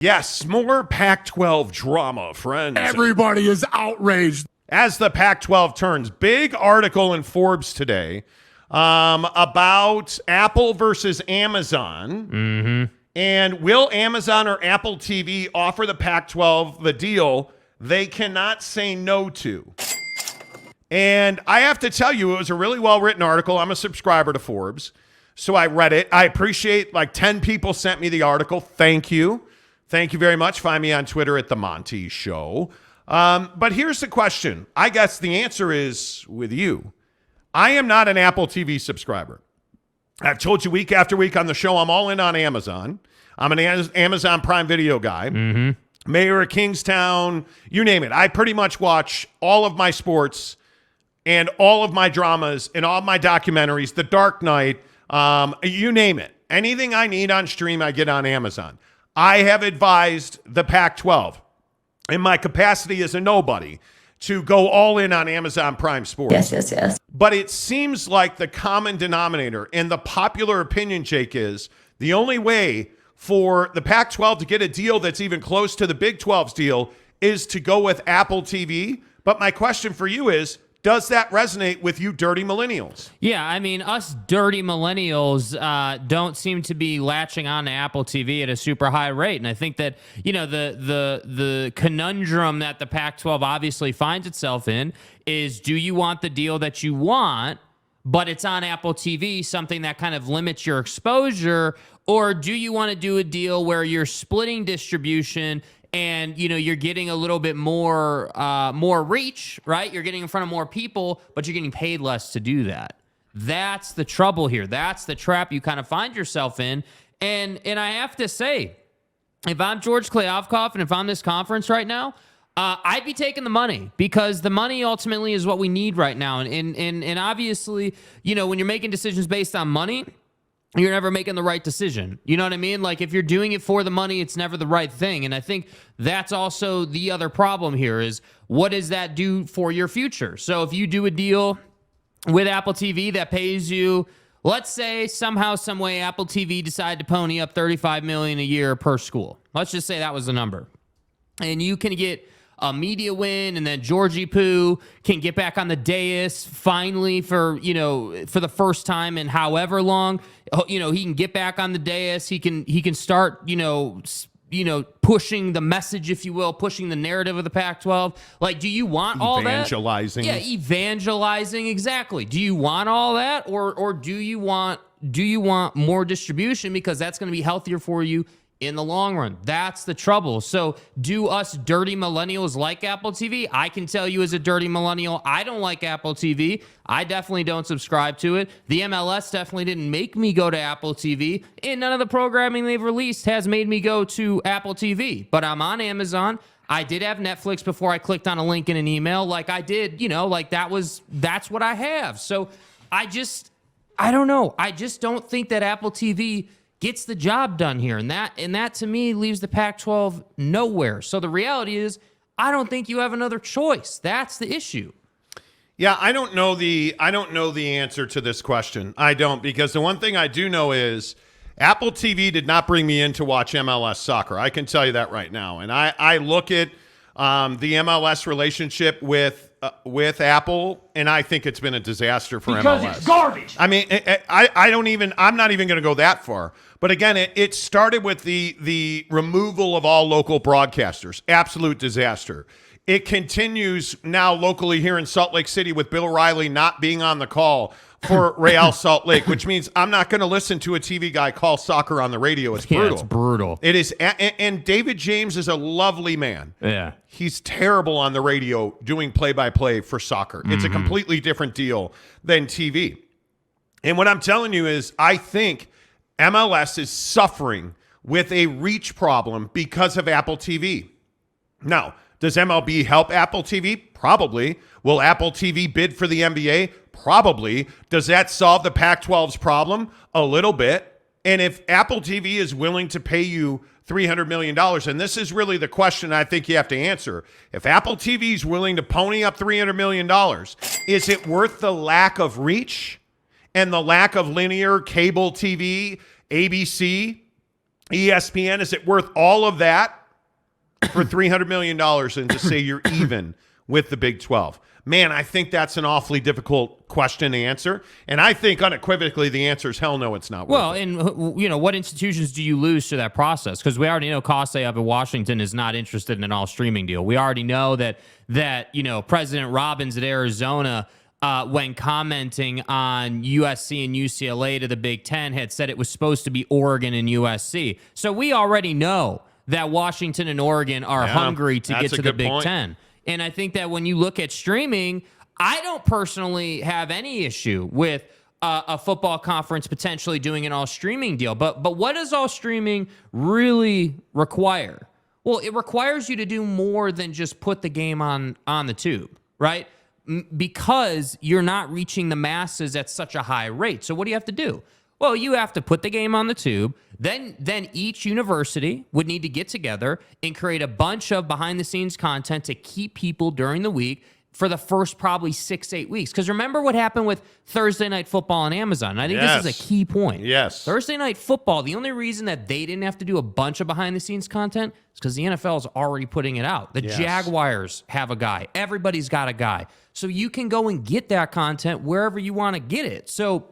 Yes, more Pac-12 drama, friends. Everybody is outraged. As the Pac-12 turns, big article in Forbes today about Apple versus Amazon. Mm-hmm. And will Amazon or Apple TV offer the Pac-12 the deal they cannot say no to? And I have to tell you, it was a really well-written article. I'm a subscriber to Forbes, so I read it. I appreciate 10 people sent me the article. Thank you. Thank you very much. Find me on Twitter at The Monty Show. But here's the question. I guess the answer is with you. I am not an Apple TV subscriber. I've told you week after week on the show, I'm all in on Amazon. I'm an Amazon Prime Video guy. Mm-hmm. Mayor of Kingstown, you name it. I pretty much watch all of my sports and all of my dramas and all of my documentaries, The Dark Knight, you name it. Anything I need on stream, I get on Amazon. I have advised the Pac-12 in my capacity as a nobody to go all in on Amazon Prime Sports. Yes. But it seems like the common denominator and the popular opinion, Jake, is the only way for the Pac-12 to get a deal that's even close to the Big 12's deal is to go with Apple TV. But my question for you is, does that resonate with you dirty millennials? Yeah, I mean, us dirty millennials don't seem to be latching on to Apple TV at a super high rate. And I think that, the conundrum that the Pac-12 obviously finds itself in is, do you want the deal that you want, but it's on Apple TV, something that kind of limits your exposure, or do you want to do a deal where you're splitting distribution and, you're getting a little bit more reach, right? You're getting in front of more people, but you're getting paid less to do that. That's the trouble here. That's the trap you kind of find yourself in. And I have to say, if I'm George Kliavkoff and if I'm this conference right now, I'd be taking the money, because the money ultimately is what we need right now. And obviously, when you're making decisions based on money, you're never making the right decision. You know what I mean? Like, if you're doing it for the money, it's never the right thing. And I think that's also the other problem here is, what does that do for your future? So if you do a deal with Apple TV that pays you, let's say somehow, some way, Apple TV decided to pony up $35 million a year per school. Let's just say that was the number. And you can get a media win, and then Georgie Poo can get back on the dais finally for the first time in however long. He can get back on the dais. He can start, pushing the message, if you will, pushing the narrative of the Pac-12. Like, do you want all that? Evangelizing. Yeah, evangelizing, exactly. Do you want all that, or do you want more distribution, because that's going to be healthier for you in the long run? That's the trouble. So do us dirty millennials like Apple TV? I can tell you, as a dirty millennial, I don't like Apple TV. I definitely don't subscribe to it. The MLS definitely didn't make me go to Apple TV, and none of the programming they've released has made me go to Apple TV. But I'm on Amazon. I did have Netflix before I clicked on a link in an email. Like I did, that's what I have. So I don't know. I just don't think that Apple TV gets the job done here. And that to me leaves the Pac-12 nowhere. So the reality is, I don't think you have another choice. That's the issue. Yeah, I don't know the answer to this question. I don't, because the one thing I do know is Apple TV did not bring me in to watch MLS soccer. I can tell you that right now. And I look at the MLS relationship with Apple, and I think it's been a disaster for MLS. Because it's garbage. I mean, I'm not even going to go that far. But again, it started with the removal of all local broadcasters. Absolute disaster. It continues now locally here in Salt Lake City with Bill Riley not being on the call for Real Salt Lake, which means I'm not going to listen to a TV guy call soccer on the radio. It's brutal. Yeah, it's brutal. It is. And David James is a lovely man. Yeah. He's terrible on the radio doing play-by-play for soccer. It's a completely different deal than TV. And what I'm telling you is, I think MLS is suffering with a reach problem because of Apple TV. Now, does MLB help Apple TV? Probably. Will Apple TV bid for the NBA? Probably. Does that solve the Pac-12's problem? A little bit. And if Apple TV is willing to pay you $300 million, and this is really the question I think you have to answer. If Apple TV is willing to pony up $300 million, is it worth the lack of reach and the lack of linear cable TV, ABC, ESPN, is it worth all of that for $300 million and to say you're even with the Big 12? Man, I think that's an awfully difficult question to answer. And I think unequivocally the answer is hell no, it's not worth Well, it. and what institutions do you lose to that process? Because we already know Kosei up in Washington is not interested in an all streaming deal. We already know that President Robbins at Arizona, when commenting on USC and UCLA to the Big Ten, had said it was supposed to be Oregon and USC. So we already know that Washington and Oregon are hungry to get to the Big Ten. And I think that when you look at streaming, I don't personally have any issue with a football conference potentially doing an all streaming deal. But what does all streaming really require? Well, it requires you to do more than just put the game on the tube, right? Because you're not reaching the masses at such a high rate. So what do you have to do? Well, you have to put the game on the tube. Then each university would need to get together and create a bunch of behind-the-scenes content to keep people during the week for the first probably 6-8 weeks. Because remember what happened with Thursday Night Football on Amazon. And I think this is a key point. Yes. Thursday Night Football, the only reason that they didn't have to do a bunch of behind-the-scenes content is because the NFL is already putting it out. The Jaguars have a guy. Everybody's got a guy. So you can go and get that content wherever you want to get it. So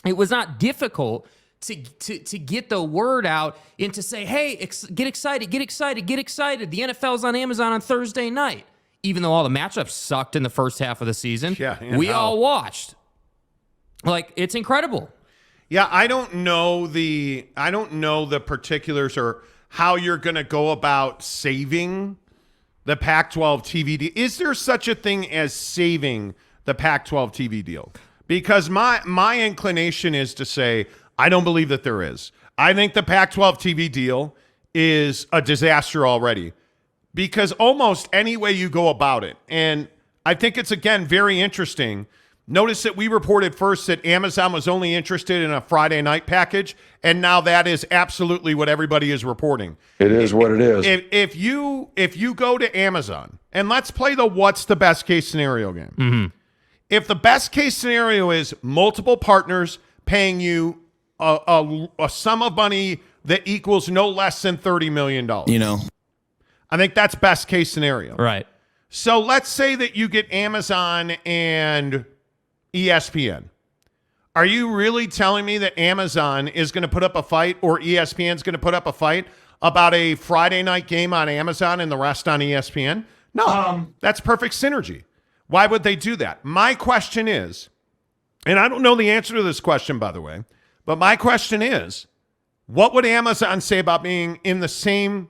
it was not difficult to get the word out and to say, hey, get excited. The NFL's on Amazon on Thursday night. Even though all the matchups sucked in the first half of the season, we all watched. Like, it's incredible. Yeah, I don't know the particulars or how you're going to go about saving the Pac-12 TV deal. Is there such a thing as saving the Pac-12 TV deal? Because my inclination is to say I don't believe that there is. I think the Pac-12 TV deal is a disaster already because almost any way you go about it, and I think it's, again, very interesting. Notice that we reported first that Amazon was only interested in a Friday night package, and now that is absolutely what everybody is reporting. It is what it is. If you go to Amazon, and let's play the what's the best case scenario game. Mm-hmm. If the best case scenario is multiple partners paying you a sum of money that equals no less than $30 million. I think that's best case scenario. Right. So let's say that you get Amazon and ESPN. Are you really telling me that Amazon is going to put up a fight or ESPN is going to put up a fight about a Friday night game on Amazon and the rest on ESPN? No, that's perfect synergy. Why would they do that? My question is, and I don't know the answer to this question, by the way, but my question is, what would Amazon say about being in the same,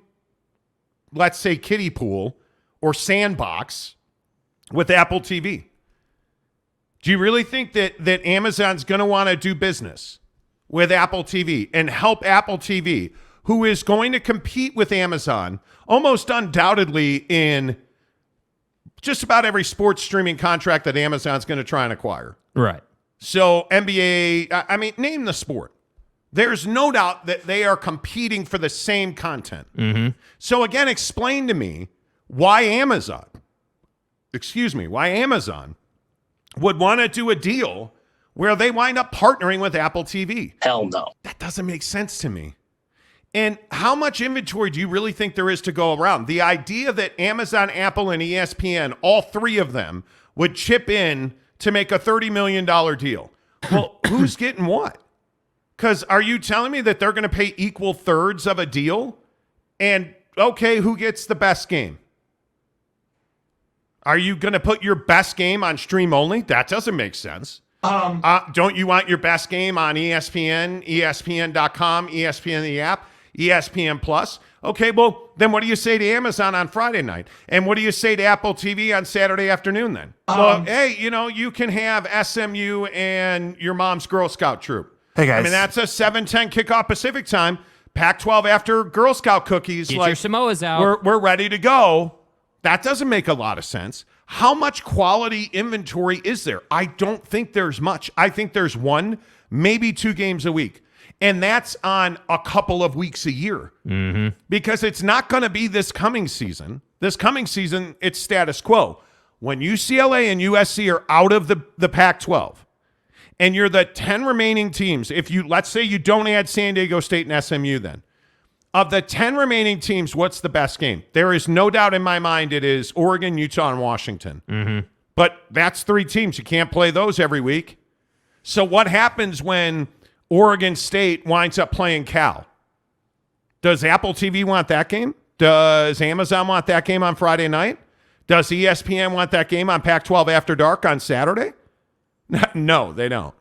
let's say, kiddie pool or sandbox with Apple TV? Do you really think that Amazon's going to want to do business with Apple TV and help Apple TV, who is going to compete with Amazon almost undoubtedly in just about every sports streaming contract that Amazon's going to try and acquire? Right. So NBA, I mean, name the sport. There's no doubt that they are competing for the same content. Mm-hmm. So again, explain to me why Amazon would want to do a deal where they wind up partnering with Apple TV. Hell no. That doesn't make sense to me. And how much inventory do you really think there is to go around? The idea that Amazon, Apple, and ESPN, all three of them, would chip in to make a $30 million deal. Well, who's getting what? Because are you telling me that they're going to pay equal thirds of a deal? And, okay, who gets the best game? Are you going to put your best game on stream only? That doesn't make sense. Don't you want your best game on ESPN, ESPN.com, ESPN the app, ESPN Plus? Okay, well, then what do you say to Amazon on Friday night? And what do you say to Apple TV on Saturday afternoon then? Well, hey, you can have SMU and your mom's Girl Scout troop. Hey, guys. I mean, that's a 7:10 kickoff Pacific time. Pac-12 after Girl Scout cookies. Get your Samoas out. We're ready to go. That doesn't make a lot of sense. How much quality inventory is there? I don't think there's much. I think there's one, maybe 2 games a week. And that's on a couple of weeks a year. Mm-hmm. Because it's not going to be this coming season. This coming season, it's status quo. When UCLA and USC are out of the Pac-12, and you're the 10 remaining teams, let's say you don't add San Diego State and SMU then, Of the 10 remaining teams, what's the best game? There is no doubt in my mind it is Oregon, Utah, and Washington. Mm-hmm. But that's 3 teams. You can't play those every week. So what happens when Oregon State winds up playing Cal? Does Apple TV want that game? Does Amazon want that game on Friday night? Does ESPN want that game on Pac-12 After Dark on Saturday? No, they don't.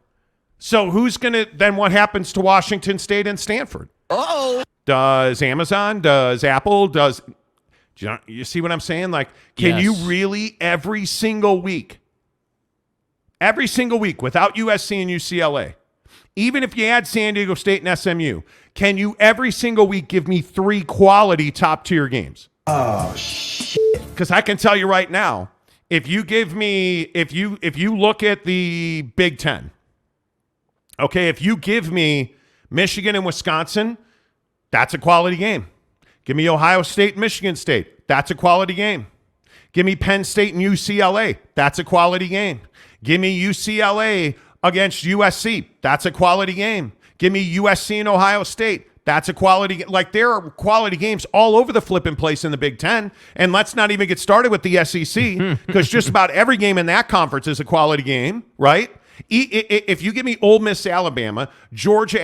So who's going to – then what happens to Washington State and Stanford? Uh-oh. Does Amazon? Does Apple? Does – you see what I'm saying? Like, can you really every single week without USC and UCLA, even if you add San Diego State and SMU, can you every single week give me 3 quality top-tier games? Oh, shit. Because I can tell you right now, if you give me – if you look at the Big Ten, okay, if you give me Michigan and Wisconsin, that's a quality game. Give me Ohio State and Michigan State. That's a quality game. Give me Penn State and UCLA. That's a quality game. Give me UCLA against USC. That's a quality game. Give me USC and Ohio State. That's a quality game. Like, there are quality games all over the flipping place in the Big Ten. And let's not even get started with the SEC, because just about every game in that conference is a quality game, right? If you give me Ole Miss, Alabama, Georgia,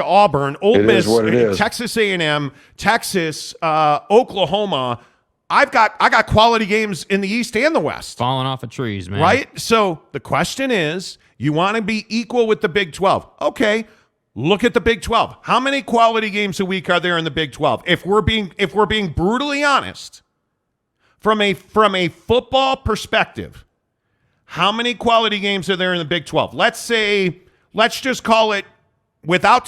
Auburn, Ole Miss, Texas A&M, Texas, Oklahoma, I got quality games in the East and the West. Falling off of trees, man. Right? So the question is, you want to be equal with the Big 12. Okay, look at the Big 12. How many quality games a week are there in the Big 12? If we're being brutally honest, from a football perspective, how many quality games are there in the Big 12? Let's just call it, without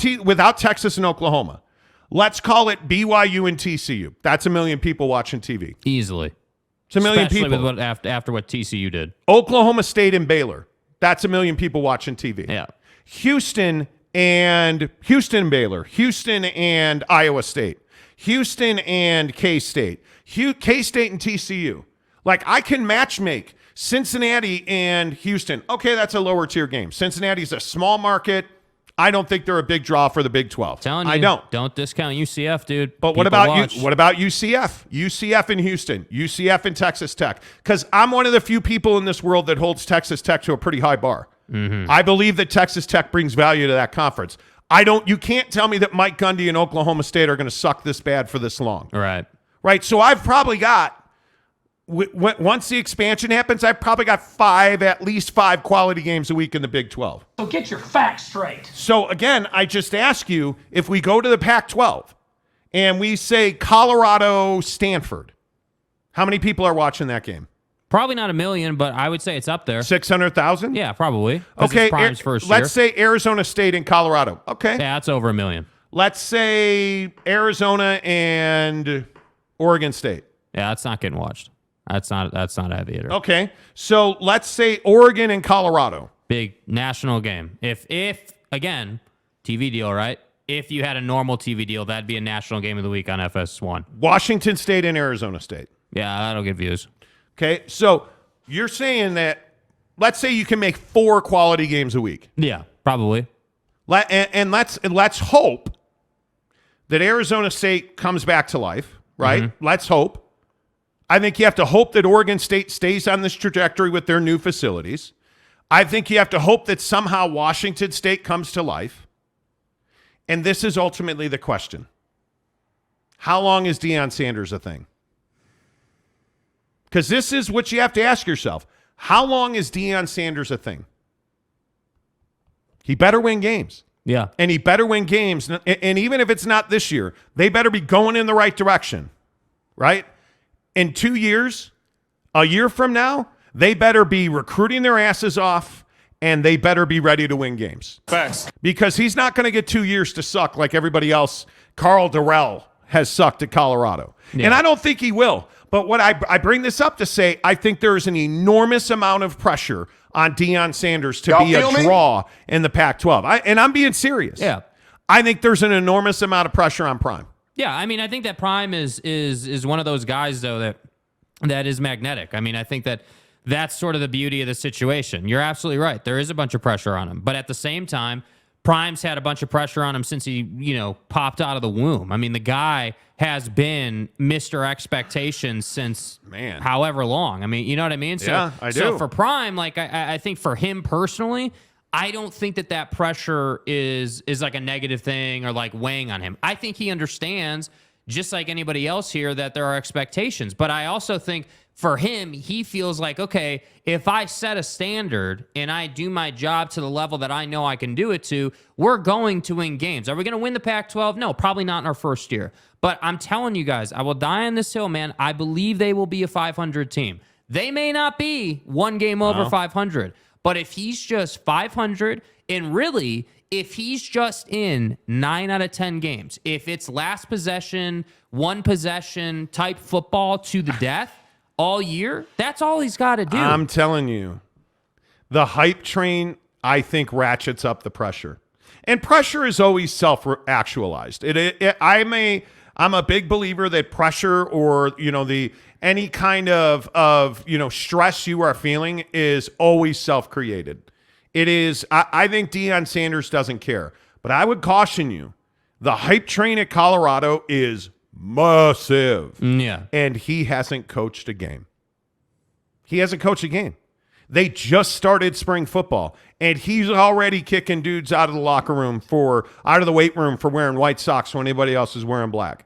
Texas and Oklahoma, let's call it BYU and TCU. That's 1 million people watching TV. Easily. It's 1 million Especially people. with after what TCU did. Oklahoma State and Baylor. That's 1 million people watching TV. Yeah. Houston and Baylor. Houston and Iowa State. Houston and K-State. K-State and TCU. Like, I can matchmake Cincinnati and Houston. Okay, that's a lower tier game. Cincinnati's a small market. I don't think they're a big draw for the Big 12. Telling you, I don't discount UCF, dude. But what about you? What about UCF? UCF in Houston. UCF and Texas Tech. Because I'm one of the few people in this world that holds Texas Tech to a pretty high bar. Mm-hmm. I believe that Texas Tech brings value to that conference. You can't tell me that Mike Gundy and Oklahoma State are going to suck this bad for this long. Right. So I've probably got, once the expansion happens, I've probably got at least five quality games a week in the Big 12. So get your facts straight. So again, I just ask you, if we go to the Pac-12 and we say Colorado, Stanford, how many people are watching that game? Probably not 1 million, but I would say it's up there. 600,000? Yeah, probably. Okay, Prime's first let's say Arizona State and Colorado. Okay. Yeah, that's over 1 million. Let's say Arizona and Oregon State. Yeah, that's not getting watched. That's not a heavy hitter. Okay. So let's say Oregon and Colorado. Big national game. If again, TV deal, right? If you had a normal TV deal, that'd be a national game of the week on FS1. Washington State and Arizona State. Yeah, that'll get views. Okay. So you're saying that, let's say you can make 4 quality games a week. Yeah, probably. And let's hope that Arizona State comes back to life, right? Mm-hmm. Let's hope. I think you have to hope that Oregon State stays on this trajectory with their new facilities. I think you have to hope that somehow Washington State comes to life. And this is ultimately the question. How long is Deion Sanders a thing? Because this is what you have to ask yourself. How long is Deion Sanders a thing? He better win games. Yeah. And he better win games. And even if it's not this year, they better be going in the right direction, right? In 2 years, a year from now, they better be recruiting their asses off, and they better be ready to win games. Facts. Because he's not going to get 2 years to suck like everybody else. Carl Durrell has sucked at Colorado. Yeah. And I don't think he will. But what I bring this up to say, I think there is an enormous amount of pressure on Deion Sanders to be a draw in the Pac-12. And I'm being serious. Yeah. I think there's an enormous amount of pressure on Prime. Yeah, I mean, I think that Prime is one of those guys, though, that is magnetic. I mean, I think that's sort of the beauty of the situation. You're absolutely right. There is a bunch of pressure on him. But at the same time, Prime's had a bunch of pressure on him since he, popped out of the womb. I mean, the guy has been Mr. Expectations since however long. I mean, you know what I mean? So, yeah, I do. So for Prime, like I think for him personally, I don't think that pressure is like a negative thing or like weighing on him. I think he understands, just like anybody else here, that there are expectations. But I also think for him, he feels like, okay, if I set a standard and I do my job to the level that I know I can do it to, we're going to win games. Are we going to win the Pac-12? No, probably not in our first year. But I'm telling you guys, I will die on this hill, man. I believe they will be a 500 team. They may not be one game over 500, but if he's just 500, and really, if he's just in 9 out of 10 games, if it's last possession, one possession type football to the death all year, that's all he's got to do. I'm telling you, the hype train, I think, ratchets up the pressure. And pressure is always self-actualized. I'm a big believer that pressure or, any kind of stress you are feeling is always self-created. It is, I think Deion Sanders doesn't care. But I would caution you, the hype train at Colorado is massive. Yeah. And he hasn't coached a game. He hasn't coached a game. They just started spring football, and he's already kicking dudes out of the locker room out of the weight room for wearing white socks when anybody else is wearing black.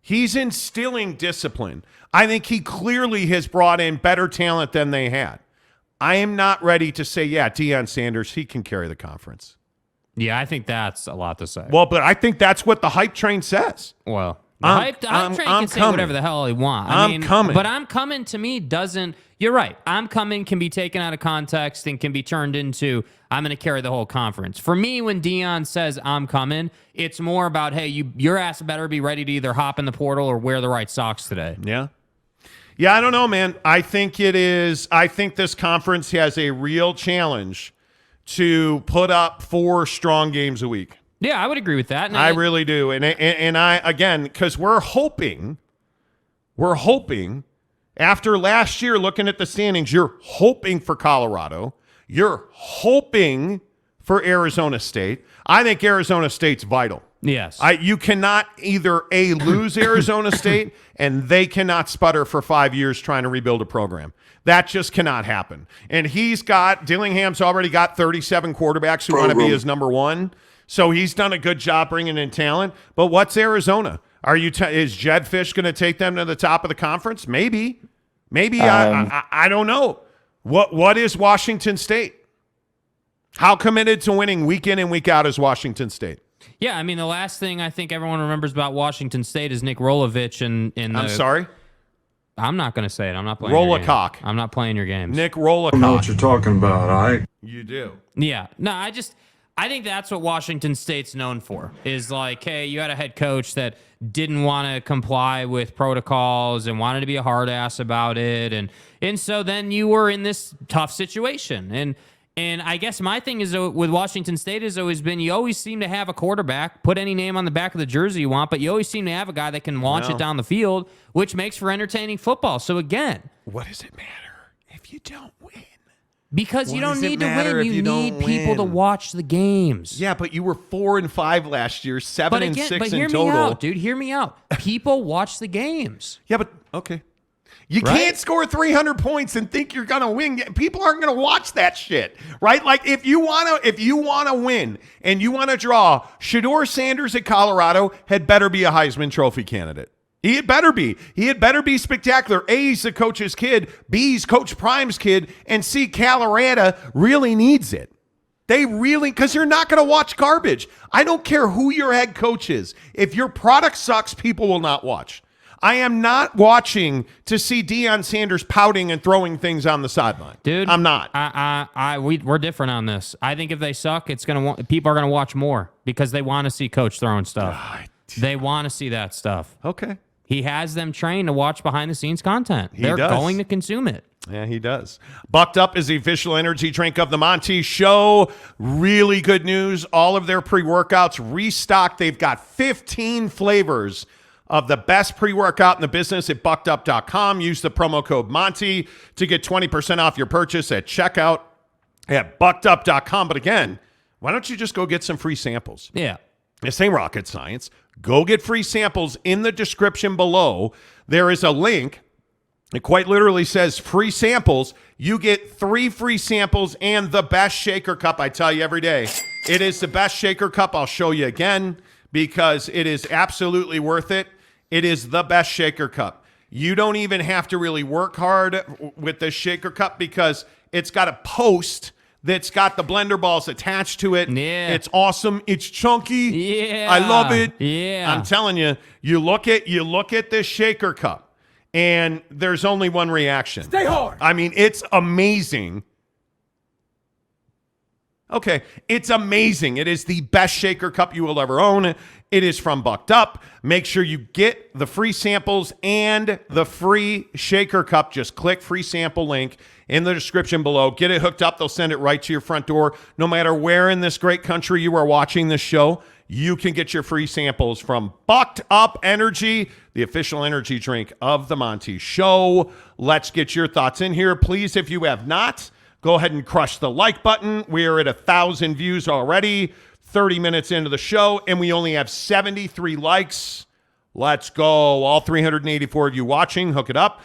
He's instilling discipline. I think he clearly has brought in better talent than they had. I am not ready to say, Deion Sanders, he can carry the conference. Yeah, I think that's a lot to say. Well, but I think that's what the hype train says. Well, the hype train can say whatever the hell he wants. I'm coming. But I'm coming to me doesn't. You're right. I'm coming can be taken out of context and can be turned into I'm going to carry the whole conference. For me, when Deion says I'm coming, it's more about, hey, your ass better be ready to either hop in the portal or wear the right socks today. Yeah. Yeah, I don't know, man. I think this conference has a real challenge to put up 4 strong games a week. Yeah, I would agree with that. I really do. And I, again, because we're hoping after last year, looking at the standings, you're hoping for Colorado. You're hoping for Arizona State. I think Arizona State's vital. Yes. You cannot either lose Arizona State and they cannot sputter for 5 years trying to rebuild a program. That just cannot happen. And Dillingham's already got 37 quarterbacks who want to be his number one. So he's done a good job bringing in talent. But what's Arizona? Is Jed Fish going to take them to the top of the conference? Maybe. I don't know. What is Washington State? How committed to winning week in and week out is Washington State? Yeah, I mean, the last thing I think everyone remembers about Washington State is Nick Rolovich I'm sorry? I'm not going to say it. I'm not playing Roll your a game. cock. I'm not playing your games. Nick Roll a I don't know cock. what you're talking about, all right? You do. Yeah. No, I think that's what Washington State's known for, is like, hey, you had a head coach that didn't want to comply with protocols and wanted to be a hard ass about it. And so then you were in this tough situation. And I guess my thing is with Washington State has always been you always seem to have a quarterback, put any name on the back of the jersey you want, but you always seem to have a guy that can launch it down the field, which makes for entertaining football. So again, what does it matter if you don't win? Because you don't need to matter win. if You you need don't people to win? watch the games. Yeah, but you were 4-5 last year, 7 and 6 but in hear total. me out, dude. Hear me out. People watch the games. Yeah, but okay. You Right? can't score 300 points and think you're gonna win. People aren't gonna watch that shit, right? Like if you wanna win and you wanna draw, Shedeur Sanders at Colorado had better be a Heisman Trophy candidate. He had better be. He had better be spectacular. A, he's the coach's kid. B, he's Coach Prime's kid. And C, Colorado really needs it. They really, because you're not going to watch garbage. I don't care who your head coach is. If your product sucks, people will not watch. I am not watching to see Deion Sanders pouting and throwing things on the sideline. Dude, I'm not. We're different on this. I think if they suck, people are gonna watch more because they want to see Coach throwing stuff. They want to see that stuff. Okay. He has them trained to watch behind the scenes content. They're does. going to consume it. Yeah, he does. Bucked Up is the official energy drink of the Monty Show. Really good news. All of their pre-workouts restocked. They've got 15 flavors of the best pre-workout in the business at buckedup.com. Use the promo code Monty to get 20% off your purchase at checkout at buckedup.com. But again, Why don't you just go get some free samples? Yeah. This ain't rocket science. Go get free samples in the description below. There is a link. It quite literally says free samples. You get 3 free samples and the best shaker cup. I tell you every day, it is the best shaker cup. I'll show you again because it is absolutely worth it. It is the best shaker cup. You don't even have to really work hard with this shaker cup because it's got a post that's got the blender balls attached to it. Yeah. It's awesome. It's chunky. Yeah. I love it. Yeah. I'm telling you, you look at this shaker cup, and there's only one reaction. Stay hard. I mean, it's amazing. Okay, it's amazing. It is the best shaker cup you will ever own. It is from Bucked Up. Make sure you get the free samples and the free shaker cup. Just click free sample link in the description below. Get it hooked up. They'll send it right to your front door. No matter where in this great country you are watching this show, you can get your free samples from Bucked Up Energy, the official energy drink of the Monty Show. Let's get your thoughts in here. Please, if you have not, go ahead and crush the like button. We're at 1,000 views already, 30 minutes into the show, and we only have 73 likes. Let's go. All 384 of you watching, hook it up.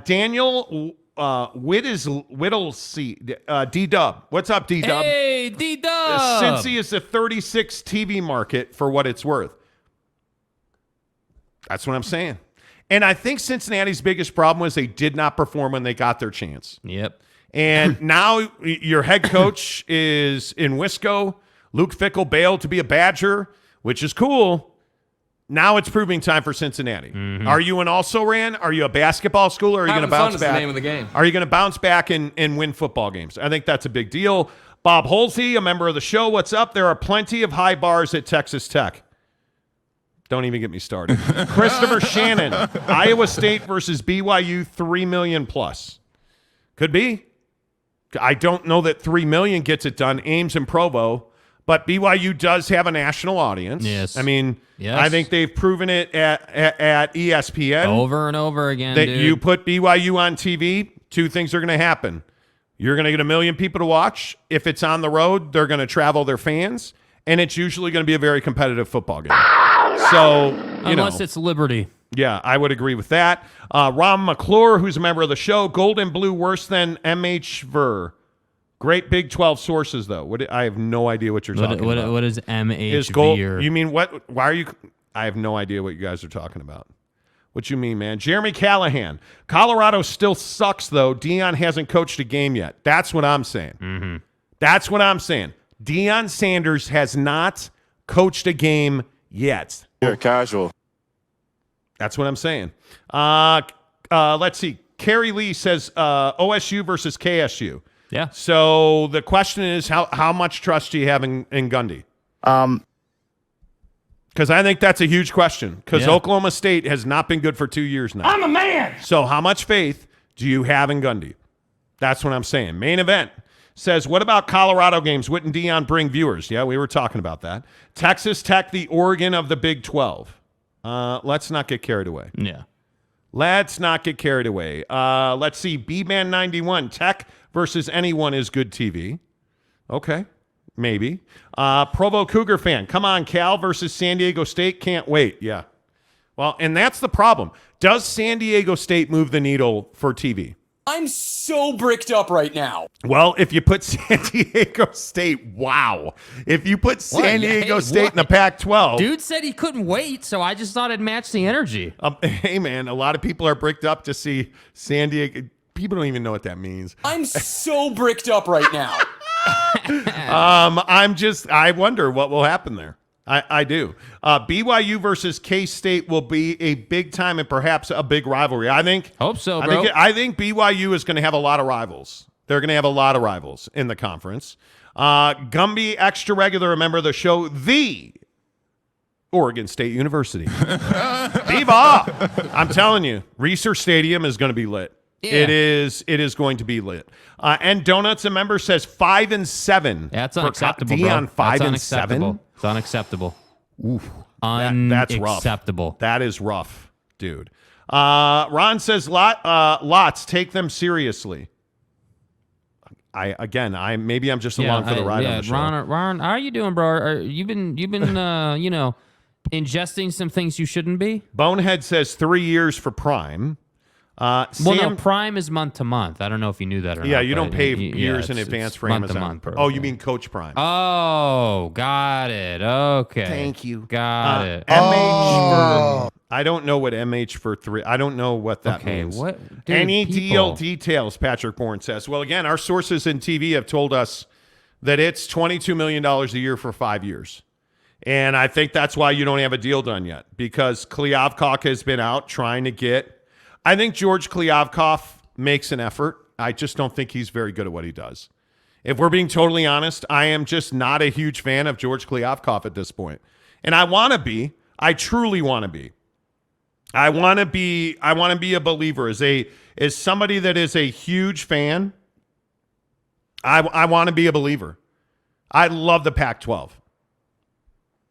Daniel Whittlesey, D-Dub. What's up, D-Dub? Hey, D-Dub. Cincy is the 36 TV market for what it's worth. That's what I'm saying. And I think Cincinnati's biggest problem was they did not perform when they got their chance. Yep. And now your head coach is in Wisco. Luke Fickell bailed to be a Badger, which is cool. Now it's proving time for Cincinnati. Mm-hmm. Are you an also-ran? Are you a basketball school, or are you going to bounce back? The name of the game. Are you going to bounce back and win football games? I think that's a big deal. Bob Holsey, a member of the show, what's up? There are plenty of high bars at Texas Tech. Don't even get me started. Christopher Shannon, Iowa State versus BYU, 3 million plus. Could be. I don't know that 3 million gets it done. Ames and Provo. But BYU does have a national audience. Yes. I mean, yes. I think they've proven it at ESPN. Over and over again, that dude. You put BYU on TV, 2 things are going to happen. You're going to get 1 million people to watch. If it's on the road, they're going to travel their fans. And it's usually going to be a very competitive football game. So, Unless it's Liberty. Yeah, I would agree with that. Ron McClure, who's a member of the show, Gold and Blue worse than MH Ver. Great Big 12 sources, though. I have no idea what you're talking about. What is MH Is gold? Ver? You mean what? Why are you? I have no idea what you guys are talking about. What you mean, man? Jeremy Callahan. Colorado still sucks, though. Deion hasn't coached a game yet. That's what I'm saying. Mm-hmm. That's what I'm saying. Deion Sanders has not coached a game yet. You're casual. That's what I'm saying. Let's see. Carrie Lee says OSU versus KSU. Yeah. So the question is, how much trust do you have in Gundy? Because I think that's a huge question. Because Oklahoma State has not been good for 2 years now. I'm a man. So how much faith do you have in Gundy? That's what I'm saying. Main event says, what about Colorado games? Wouldn't Deion bring viewers? Yeah, we were talking about that. Texas Tech, the Oregon of the Big 12. Let's not get carried away. Yeah. Let's not get carried away. Let's see. B-Man 91. Tech versus anyone is good TV. Okay. Maybe. Provo Cougar fan. Come on, Cal versus San Diego State. Can't wait. Yeah. Well, and that's the problem. Does San Diego State move the needle for TV? I'm so bricked up right now. Well, if you put San Diego State, wow. If you put San Diego State in the Pac-12. Dude said he couldn't wait, so I just thought it'd match the energy. Hey, man, a lot of people are bricked up to see San Diego. People don't even know what that means. I'm so bricked up right now. I wonder what will happen there. I do. BYU versus K-State will be a big time and perhaps a big rivalry. I think. Hope so, bro. I think BYU is going to have a lot of rivals. They're going to have a lot of rivals in the conference. Gumby, extra regular, a member of the show, the Oregon State University. Viva! I'm telling you, Reser Stadium is going to be lit. Yeah. It is going to be lit. And Donuts, a member, says 5-7. That's unacceptable, Deion, bro. 5-7. It's unacceptable. Oof. That's rough. Unacceptable. That is rough, dude. Ron says, lots, take them seriously. maybe I'm just along for the ride on the show. Ron, how are you doing, bro? You've been ingesting some things you shouldn't be. Bonehead says 3 years for Prime. No, Prime is month to month. I don't know if you knew that or not. Yeah, you don't pay years in advance for month Amazon. To month, oh, you mean Coach Prime? Oh, got it. Okay, thank you. Got it. MH for I don't know what MH for 3. I don't know what that means. What? Dude, Any deal details? Patrick Bourne says. Well, again, our sources in TV have told us that it's $22 million a year for 5 years. And I think that's why you don't have a deal done yet, because Kliavkoff has been out trying to get. I think George Kliavkoff makes an effort. I just don't think he's very good at what he does. If we're being totally honest, I am just not a huge fan of George Kliavkoff at this point. And I want to be. I truly want to be. I want to be a believer. As somebody that is a huge fan, I want to be a believer. I love the Pac-12.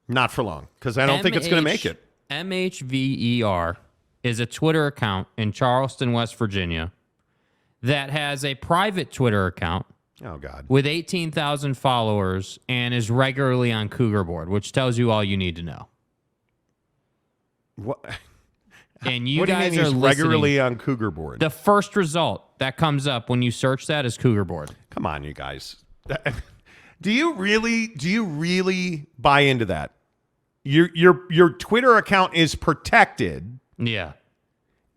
Not for long, because I don't think it's going to make it. MHVER is a Twitter account in Charleston, West Virginia, that has a private Twitter account. Oh, God. With 18,000 followers and is regularly on Cougar Board, which tells you all you need to know. What? And you what guys do you mean are he's regularly on Cougar Board? The first result that comes up when you search that is Cougar Board. Come on, you guys. Do you really buy into that? Your Twitter account is protected. Yeah.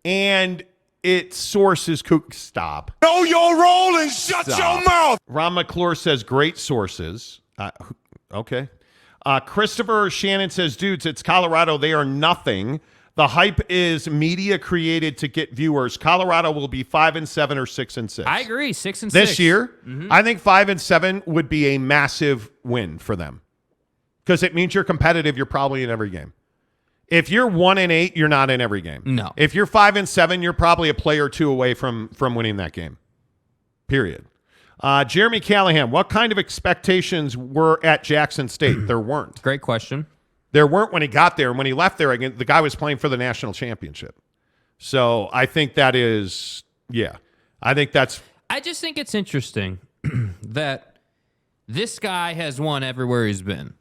And its source is Stop. Know your role and shut your mouth. Ron McClure says great sources. Okay. Christopher Shannon says, dudes, it's Colorado. They are nothing. The hype is media created to get viewers. Colorado will be 5-7 or 6-6. I agree. 6-6 this year. Mm-hmm. I think 5-7 would be a massive win for them, because it means you're competitive. You're probably in every game. If you're 1-8, you're not in every game. No. If you're 5-7, you're probably a play or two away from winning that game. Period. Jeremy Callahan, what kind of expectations were at Jackson State? There weren't. Great question. There weren't when he got there. And when he left there, again, the guy was playing for the national championship. So I think that is, I just think it's interesting that this guy has won everywhere he's been.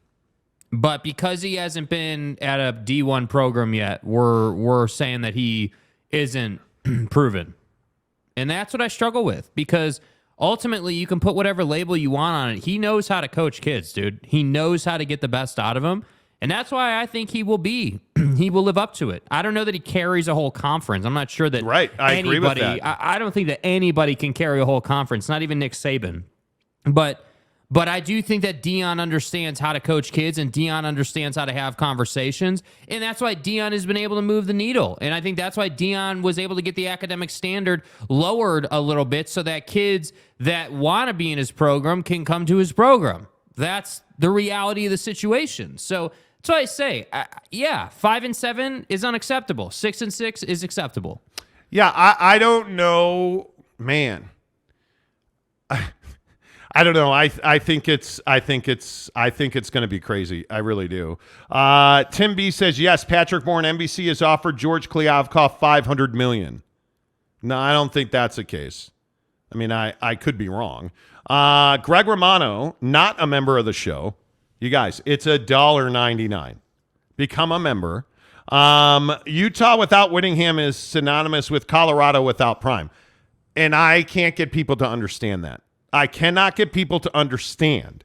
But because he hasn't been at a D1 program yet, we're saying that he isn't proven. And that's what I struggle with, because ultimately you can put whatever label you want on it. He knows how to coach kids, dude. He knows how to get the best out of them. And that's why I think he will live up to it. I don't know that he carries a whole conference. I'm not sure that I agree with that. I don't think that anybody can carry a whole conference, not even Nick Saban. But I do think that Deion understands how to coach kids, and Deion understands how to have conversations. And that's why Deion has been able to move the needle. And I think that's why Deion was able to get the academic standard lowered a little bit so that kids that want to be in his program can come to his program. That's the reality of the situation. So that's why I say, 5-7 is unacceptable. 6-6 is acceptable. Yeah, I don't know, man. I don't know. I think it's going to be crazy. I really do. Tim B says yes. Patrick Bourne, NBC has offered George Kliavkoff $500 million. No, I don't think that's the case. I mean, I could be wrong. Greg Romano, not a member of the show. You guys, it's $1.99. Become a member. Utah without Whittingham is synonymous with Colorado without Prime. And I can't get people to understand that. I cannot get people to understand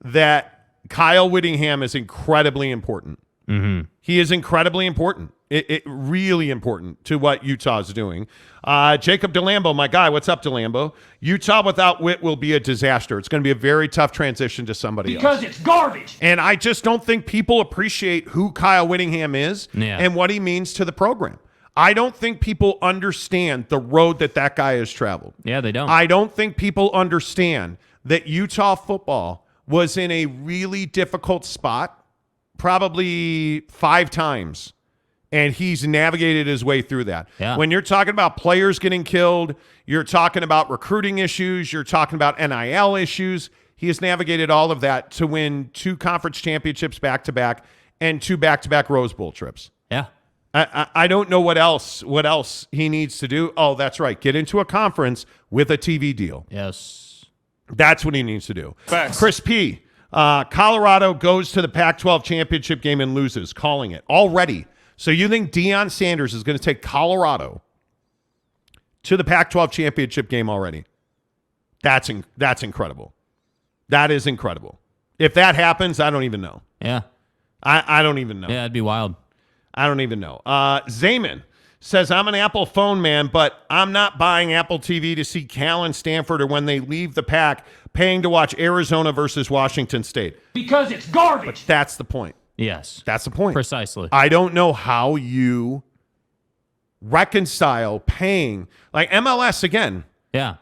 that Kyle Whittingham is incredibly important. Mm-hmm. He is incredibly important. It really important to what Utah is doing. Jacob DeLambo, my guy. What's up, DeLambo? Utah without Whit will be a disaster. It's going to be a very tough transition to somebody else. Because it's garbage. And I just don't think people appreciate who Kyle Whittingham is and what he means to the program. I don't think people understand the road that guy has traveled. Yeah, they don't. I don't think people understand that Utah football was in a really difficult spot probably 5 times, and he's navigated his way through that. Yeah. When you're talking about players getting killed, you're talking about recruiting issues, you're talking about NIL issues, he has navigated all of that to win 2 conference championships back-to-back and 2 back-to-back Rose Bowl trips. Yeah. I don't know what else he needs to do. Oh, that's right. Get into a conference with a TV deal. Yes. That's what he needs to do. Facts. Chris P. Colorado goes to the Pac-12 championship game and loses, calling it already. So you think Deion Sanders is going to take Colorado to the Pac-12 championship game already? That's incredible. That is incredible. If that happens, I don't even know. Yeah. I don't even know. Yeah, it'd be wild. I don't even know. Zayman says, I'm an Apple phone man, but I'm not buying Apple TV to see Cal and Stanford or when they leave the PAC, paying to watch Arizona versus Washington State. Because it's garbage. But that's the point. Yes. That's the point. Precisely. I don't know how you reconcile paying. Like MLS, again, Yeah.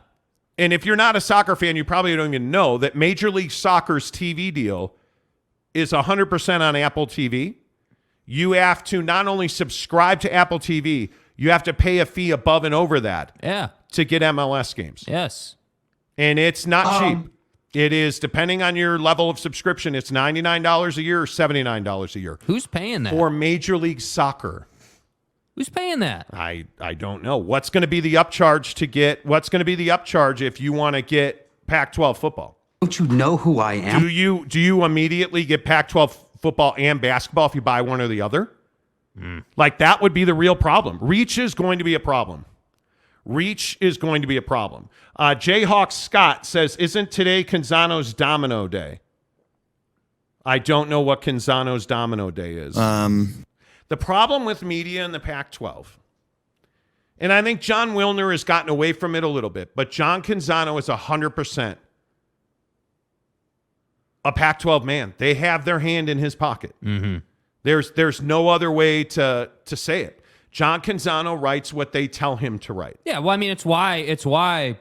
and if you're not a soccer fan, you probably don't even know that Major League Soccer's TV deal is 100% on Apple TV. You have to not only subscribe to Apple TV, you have to pay a fee above and over that Yeah. to get MLS games. Yes. And it's not cheap. It is, depending on your level of subscription, it's $99 a year or $79 a year. Who's paying that? For Major League Soccer. Who's paying that? I don't know. What's going to be the upcharge if you want to get Pac-12 football? Don't you know who I am? Do you immediately get Pac-12 football and basketball if you buy one or the other? Like, that would be the real problem. Reach is going to be a problem. Jayhawk Scott says, isn't today Canzano's Domino Day? I don't know what Canzano's Domino Day is. The problem with media in the Pac-12, and I think John Wilner has gotten away from it a little bit, but John Canzano is 100% a Pac-12 man. They have their hand in his pocket. Mm-hmm. There's no other way to say it. John Canzano writes what they tell him to write. Yeah, well, I mean, it's why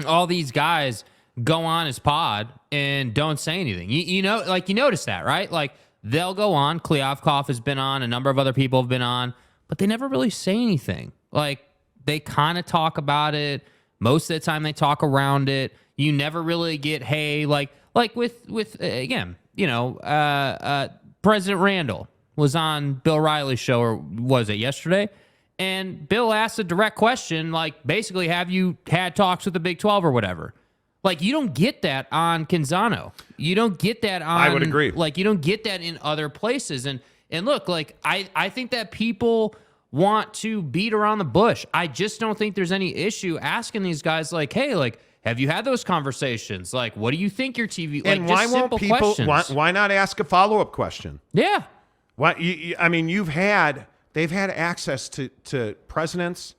all these guys go on his pod and don't say anything. You know, like, you notice that, right? Like, they'll go on. Kliavkoff has been on. A number of other people have been on. But they never really say anything. Like, they kind of talk about it. Most of the time they talk around it. You never really get, hey, like with again, you know, President Randall was on Bill Riley's show, or was it yesterday? And Bill asked a direct question, like, basically, have you had talks with the Big 12 or whatever? Like, you don't get that on Canzano. You don't get that on... I would agree. Like, you don't get that in other places. And look, like, I think that people want to beat around the bush. I just don't think there's any issue asking these guys, like, hey, like, have you had those conversations? Like, what do you think your TV... Like, and just why won't simple people... questions. Why not ask a follow-up question? Yeah. I mean, they've had access to presidents.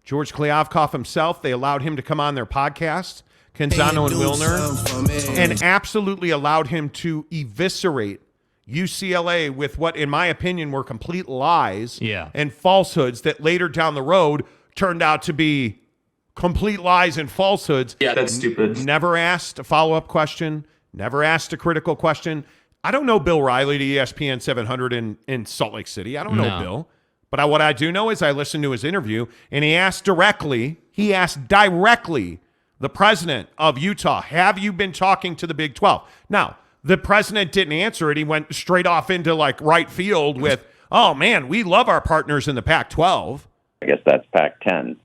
George Kliavkoff himself, they allowed him to come on their podcast, Canzano and Wilner, and absolutely allowed him to eviscerate UCLA with what, in my opinion, were complete lies and falsehoods that later down the road turned out to be complete lies and falsehoods. Yeah, that's stupid. Never asked a follow-up question, never asked a critical question. I don't know Bill Riley to ESPN 700 in Salt Lake City. I don't know Bill. But what I do know is I listened to his interview, and he asked directly the president of Utah, have you been talking to the Big 12? Now, the president didn't answer it. He went straight off into, like, right field with, oh, man, we love our partners in the Pac-12. I guess that's Pac-10.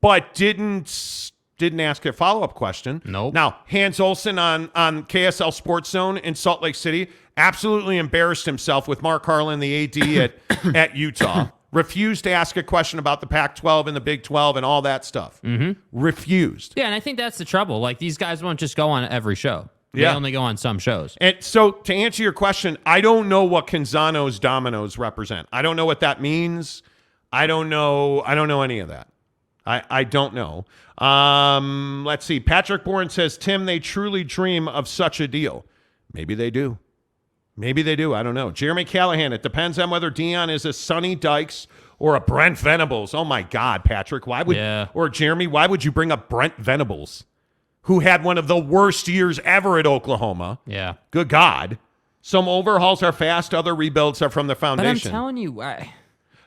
But didn't ask a follow-up question. Nope. Now, Hans Olsen on KSL Sports Zone in Salt Lake City absolutely embarrassed himself with Mark Harlan, the AD at Utah. Refused to ask a question about the Pac-12 and the Big 12 and all that stuff. Mm-hmm. Refused. Yeah, and I think that's the trouble. Like, these guys won't just go on every show. They only go on some shows. And so, to answer your question, I don't know what Canzano's dominoes represent. I don't know what that means. I don't know any of that. I don't know. Let's see. Patrick Bourne says, Tim, they truly dream of such a deal. Maybe they do. I don't know. Jeremy Callahan, it depends on whether Deion is a Sonny Dykes or a Brent Venables. Oh, my God, Patrick. Or Jeremy, why would you bring up Brent Venables, who had one of the worst years ever at Oklahoma? Yeah. Good God. Some overhauls are fast. Other rebuilds are from the foundation. But I'm telling you, I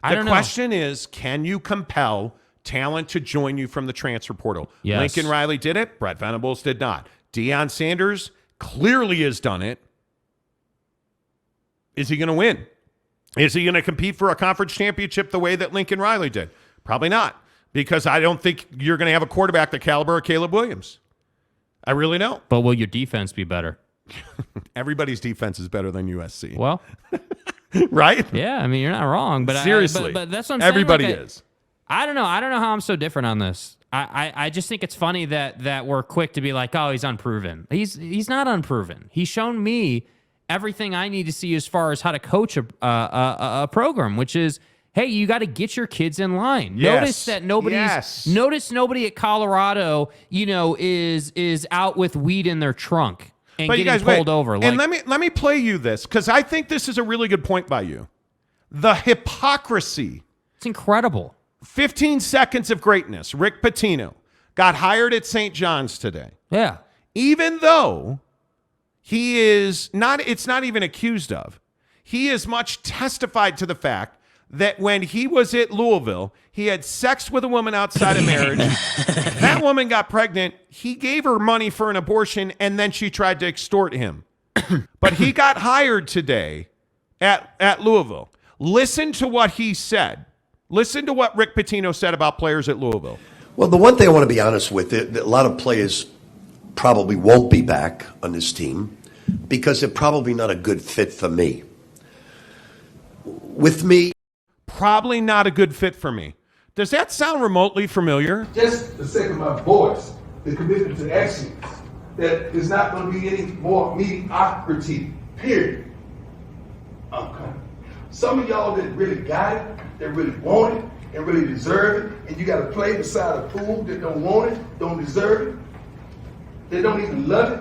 don't the know. question is, can you compel talent to join you from the transfer portal? Yes. Lincoln Riley did it. Brett Venables did not. Deion Sanders clearly has done it. Is he going to win? Is he going to compete for a conference championship the way that Lincoln Riley did? Probably not, because I don't think you're going to have a quarterback the caliber of Caleb Williams. I really don't. But will your defense be better? Everybody's defense is better than USC. Well, right? yeah, I mean, you're not wrong. But Seriously. but that's what I'm saying. Everybody Like, is. I don't know. I don't know how I'm so different on this. I just think it's funny that we're quick to be like, oh, he's unproven. He's not unproven. He's shown me everything I need to see as far as how to coach a program, which is, hey, you got to get your kids in line. Yes. Notice that nobody's nobody at Colorado, is out with weed in their trunk and But you getting guys, pulled over. And let me play you this, because I think this is a really good point by you. The hypocrisy. It's incredible. 15 seconds of greatness. Rick Pitino got hired at St. John's today. Yeah. Even though he is not, it's not even accused of, he as much testified to the fact that when he was at Louisville, he had sex with a woman outside of marriage. That woman got pregnant. He gave her money for an abortion, and then she tried to extort him. But he got hired today at Louisville. Listen to what he said. Listen to what Rick Pitino said about players at Louisville. Well, the one thing I want to be honest with, a lot of players probably won't be back on this team because they're probably not a good fit for me. With me, Probably not a good fit for me. Does that sound remotely familiar? Just for the sake of my voice, the commitment to excellence, that there's not going to be any more mediocrity, period. Okay. Some of y'all that really got it, that really want it, and really deserve it, and you got to play beside a pool that don't want it, don't deserve it, they don't even love it.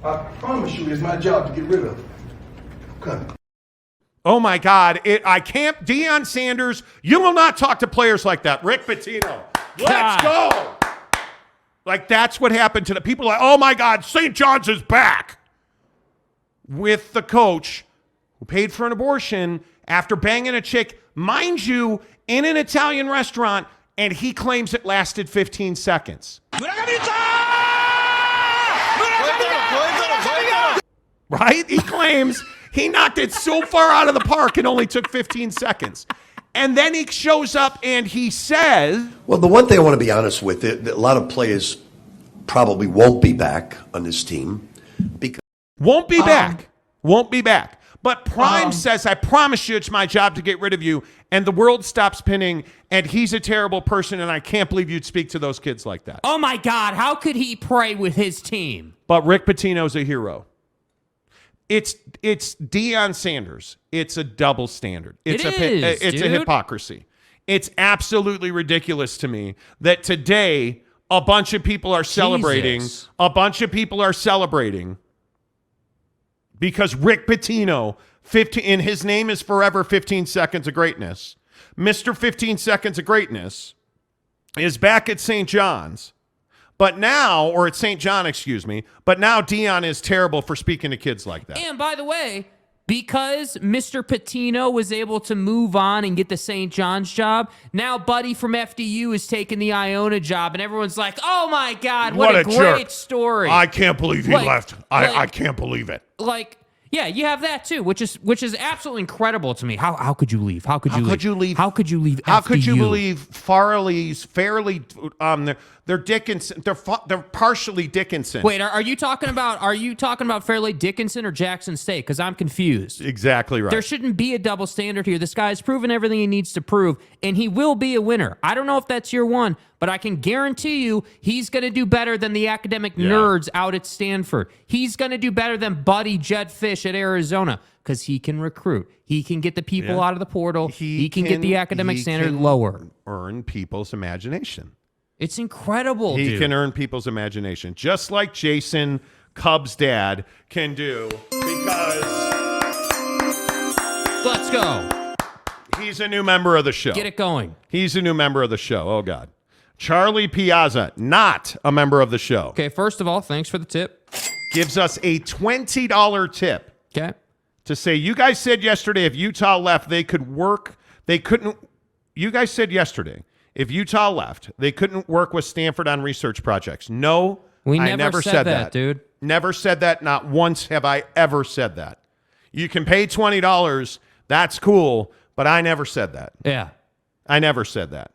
I promise you, it's my job to get rid of it. Okay. Oh my God. I can't. Deion Sanders, you will not talk to players like that. Rick Pitino, let's go. Like, that's what happened to the people. Like, oh my God, St. John's is back with the coach who paid for an abortion after banging a chick, mind you, in an Italian restaurant, and he claims it lasted 15 seconds. Right? He claims he knocked it so far out of the park it only took 15 seconds. And then he shows up and he says... well, the one thing I want to be honest with, a lot of players probably won't be back on this team because... Won't be back. Won't be back. But Prime says, I promise you it's my job to get rid of you. And the world stops pinning, and he's a terrible person, and I can't believe you'd speak to those kids like that. Oh, my God. How could he pray with his team? But Rick Pitino's a hero. It's Deion Sanders. It's a double standard. It's a hypocrisy. It's absolutely ridiculous to me that today a bunch of people are celebrating. Jesus. A bunch of people are celebrating because Rick Pitino, and his name is forever 15 Seconds of Greatness. Mr. 15 Seconds of Greatness is back at St. John's. But now, or at St. John, excuse me, but now Deion is terrible for speaking to kids like that. And by the way, because Mr. Pitino was able to move on and get the St. John's job, now Buddy from FDU is taking the Iona job, and everyone's like, oh my God, what a great jerk. story. I can't believe he left. I like- can't believe it. Like, yeah, you have that too, which is absolutely incredible to me. How could you leave? How could you leave? How could you leave? How could you FDU? believe Farley's fairly they're Dickinson, they're partially Dickinson. Wait, are you talking about Fairleigh Dickinson or Jackson State? Because I'm confused. Exactly right. There shouldn't be a double standard here. This guy's proven everything he needs to prove, and he will be a winner. I don't know if that's year one, but I can guarantee you he's going to do better than the academic nerds out at Stanford. He's going to do better than Buddy Jetfish at Arizona because he can recruit. He can get the people out of the portal. He can get the academic standard lower. Earn people's imagination. It's incredible, He dude. can earn people's imagination, just like Jason, Cubs' dad, can do, because Let's go. he's a new member of the show. Get it going. He's a new member of the show. Oh, God. Charlie Piazza, not a member of the show, Okay, first of all, thanks for the tip. gives us a $20 tip Okay. to say, you guys said yesterday if Utah left, they could work. They couldn't. You guys said yesterday, if Utah left, they couldn't work with Stanford on research projects. No, We I never said that, dude. Never said that. Not once have I ever said that. You can pay $20. That's cool, but I never said that. Yeah. I never said that.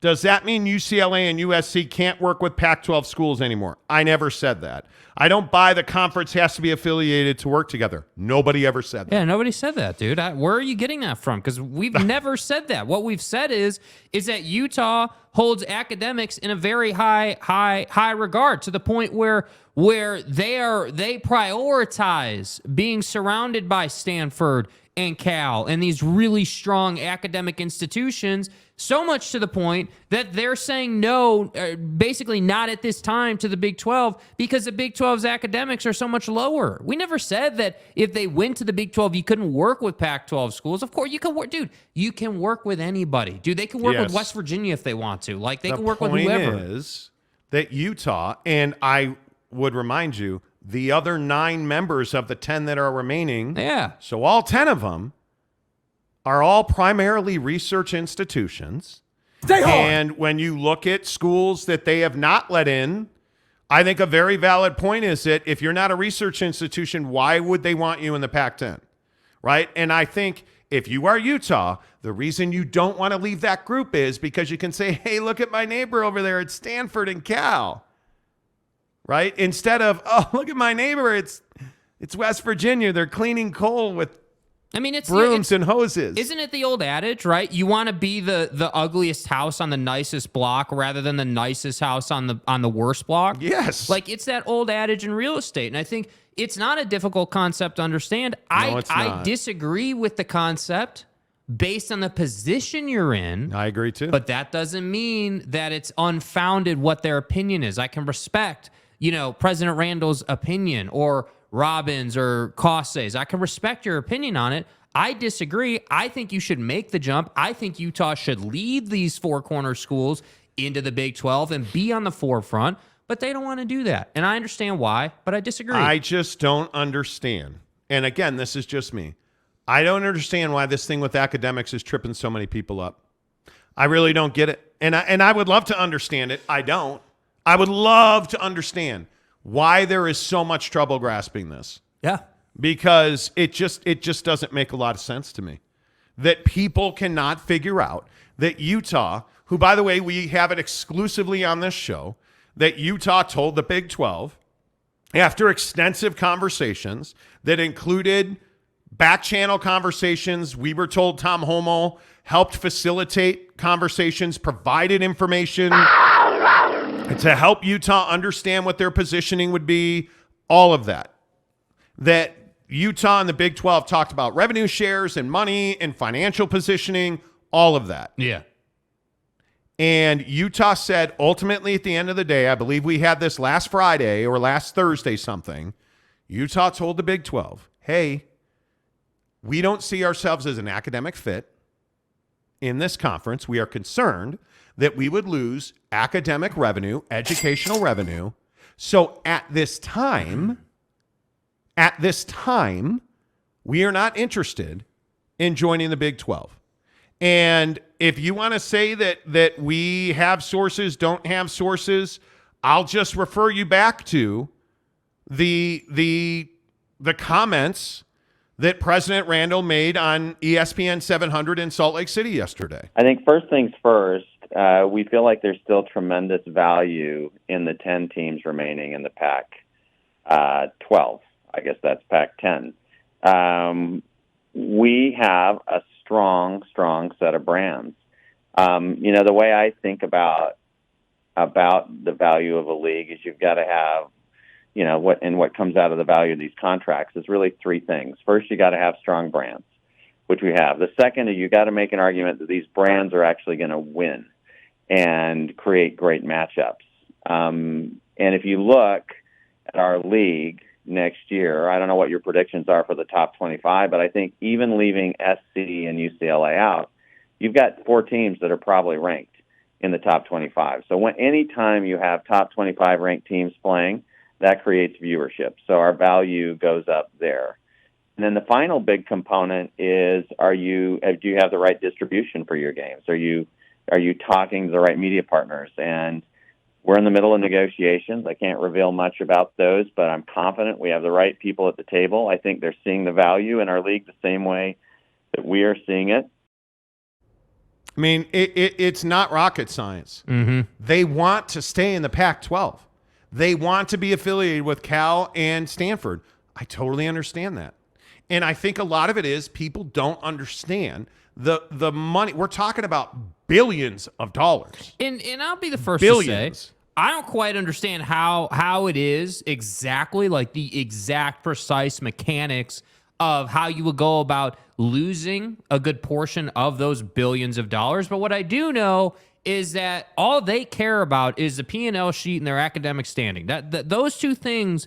Does that mean UCLA and USC can't work with Pac-12 schools anymore? I never said that. I don't buy the conference has to be affiliated to work together. Nobody ever said that. Yeah, nobody said that, dude. Where are you getting that from? Because we've never said that. What we've said is that Utah holds academics in a very high regard, to the point where they prioritize being surrounded by Stanford and Cal and these really strong academic institutions, so much to the point that they're saying no, basically not at this time, to the Big 12 because the Big 12's academics are so much lower. We never said that if they went to the Big 12, you couldn't work with Pac-12 schools. Of course, you can work, dude. You can work with anybody, dude. They can work with West Virginia if they want to. Like, they can work with whoever. The point is that Utah, and I would remind you, the other 9 members of the 10 that are remaining, so all 10 of them are all primarily research institutions. Stay hard. And when you look at schools that they have not let in, I think a very valid point is that if you're not a research institution, why would they want you in the Pac-10, right? And I think if you are Utah, the reason you don't want to leave that group is because you can say, hey, look at my neighbor over there at Stanford and Cal, right? Instead of, oh, look at my neighbor, it's West Virginia. They're cleaning coal with it's brooms and hoses. Isn't it the old adage, right? You want to be the ugliest house on the nicest block rather than the nicest house on the worst block? Yes. Like, it's that old adage in real estate. And I think it's not a difficult concept to understand. I disagree with the concept based on the position you're in. I agree too. But that doesn't mean that it's unfounded what their opinion is. I can respect, President Randall's opinion, or Robbins or Cosse's. I can respect your opinion on it. I disagree. I think you should make the jump. I think Utah should lead these 4 corner schools into the Big 12 and be on the forefront, but they don't want to do that. And I understand why, but I disagree. I just don't understand. And again, this is just me. I don't understand why this thing with academics is tripping so many people up. I really don't get it. And I would love to understand it. I don't. I would love to understand why there is so much trouble grasping this. Yeah. Because it just doesn't make a lot of sense to me that people cannot figure out that Utah, who, by the way, we have it exclusively on this show, that Utah told the Big 12 after extensive conversations that included back channel conversations. We were told Tom Homo helped facilitate conversations, provided information to help Utah understand what their positioning would be, all of that. That Utah and the Big 12 talked about revenue shares and money and financial positioning, all of that. Yeah. And Utah said, ultimately, at the end of the day, I believe we had this last Friday or last Thursday something, Utah told the Big 12, hey, we don't see ourselves as an academic fit in this conference. We are concerned that we would lose academic revenue, educational revenue. So at this time, we are not interested in joining the Big 12. And if you want to say that we have sources, don't have sources, I'll just refer you back to the comments that President Randall made on ESPN 700 in Salt Lake City yesterday. I think first things first, we feel like there's still tremendous value in the 10 teams remaining in the Pac-12. I guess that's Pac-10. We have a strong set of brands. The way I think about the value of a league is you've got to have, what comes out of the value of these contracts is really 3 things. First, you got to have strong brands, which we have. The second is you got to make an argument that these brands are actually going to win and create great matchups. And if you look at our league next year, I don't know what your predictions are for the top 25, but I think even leaving SC and UCLA out, you've got 4 teams that are probably ranked in the top 25. So anytime you have top 25 ranked teams playing, that creates viewership. So our value goes up there. And then the final big component is, do you have the right distribution for your games? Are you talking to the right media partners? And we're in the middle of negotiations. I can't reveal much about those, but I'm confident we have the right people at the table. I think they're seeing the value in our league the same way that we are seeing it. I mean, it's not rocket science. They want to stay in the Pac-12. They want to be affiliated with Cal and Stanford. I totally understand that. And I think a lot of it is people don't understand the money. We're talking about billions of dollars. And I'll be the first Billions. to say, I don't quite understand how it is exactly, like the exact precise mechanics of how you would go about losing a good portion of those billions of dollars. But what I do know is that all they care about is the P&L sheet and their academic standing. That those two things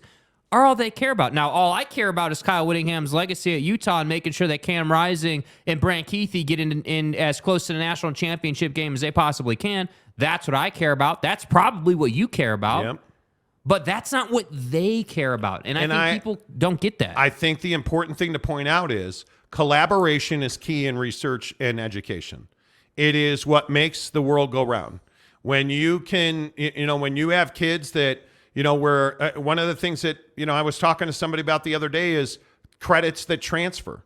are all they care about. Now, all I care about is Kyle Whittingham's legacy at Utah and making sure that Cam Rising and Brant Keithy get in as close to the national championship game as they possibly can. That's what I care about. That's probably what you care about. Yep. But that's not what they care about. And I think people don't get that. I think the important thing to point out is collaboration is key in research and education. It is what makes the world go round. When you can, when you have kids that, where one of the things that, I was talking to somebody about the other day is credits that transfer,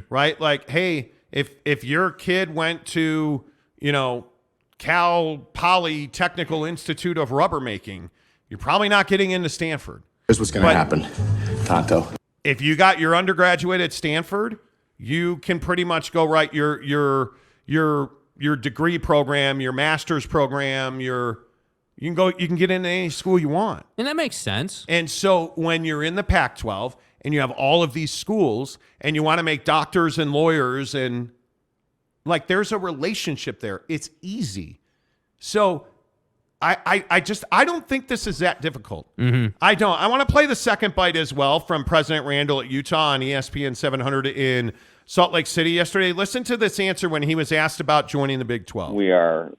right? Like, hey, if your kid went to, Cal Poly Technical Institute of Rubber Making, you're probably not getting into Stanford. Here's what's going to happen, Tonto. If you got your undergraduate at Stanford, you can pretty much go write your degree program, your master's program, you can get into any school you want. And that makes sense. And so when you're in the Pac-12 and you have all of these schools and you want to make doctors and lawyers and like there's a relationship there. It's easy. So I don't think this is that difficult. I don't. I want to play the second bite as well from President Randall at Utah on ESPN 700 in Salt Lake City yesterday. Listen to this answer when he was asked about joining the Big 12. We are